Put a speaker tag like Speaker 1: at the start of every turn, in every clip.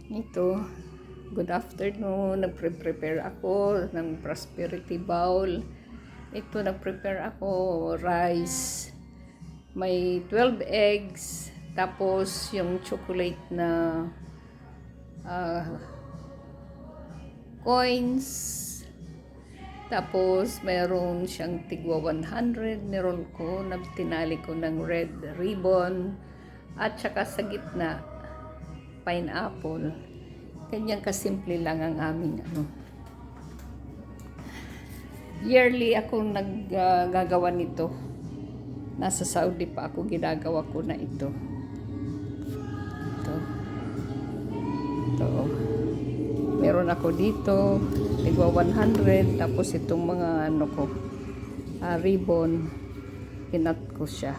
Speaker 1: Ito, good afternoon. Nagpre-prepare ako ng prosperity bowl. Ito, nagprepare ako rice. May 12 eggs. Tapos, yung chocolate na coins. Tapos, meron siyang tigwa 100. Niroll ko, tinali ko ng red ribbon. At saka sa gitna, pineapple. Kanyang kasimple lang ang aming Yearly ako naggagawa nito. Nasa Saudi pa ako, ginagawa ko na ito. Ito. Meron ako dito, tigwa 100, tapos itong mga ribbon, pinat ko siya.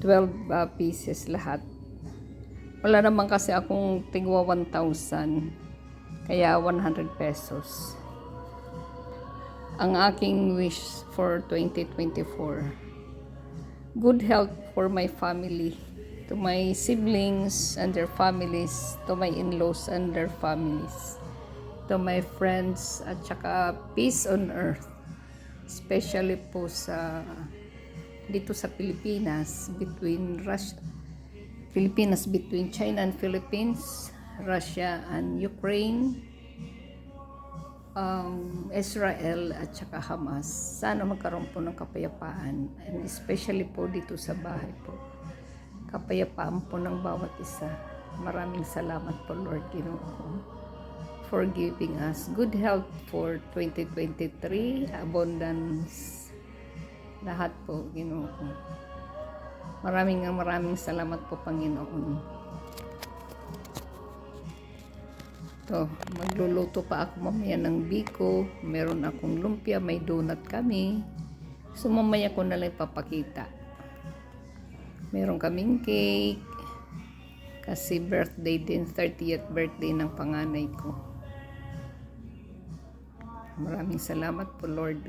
Speaker 1: 12 pieces lahat. Wala naman kasi akong tigwa 1,000. Kaya 100 pesos. Ang aking wish for 2024. Good health for my family. To my siblings and their families. To my in-laws and their families. To my friends. At saka peace on earth. Especially po dito sa Pilipinas. Between China and Philippines, Russia and Ukraine, Israel at saka Hamas. Sana magkaroon po ng kapayapaan, and especially po dito sa bahay po. Kapayapaan po ng bawat isa. Maraming salamat po, Lord Ginoo, for giving us good health for 2023, abundance, lahat po, Ginoo. Maraming salamat po, Panginoon. Ito, magluluto pa ako mamaya ng biko. Meron akong lumpia, may donut kami. So mamaya ko na lang papakita. Meron kaming cake. Kasi birthday din, 30th birthday ng panganay ko. Maraming salamat po, Lord.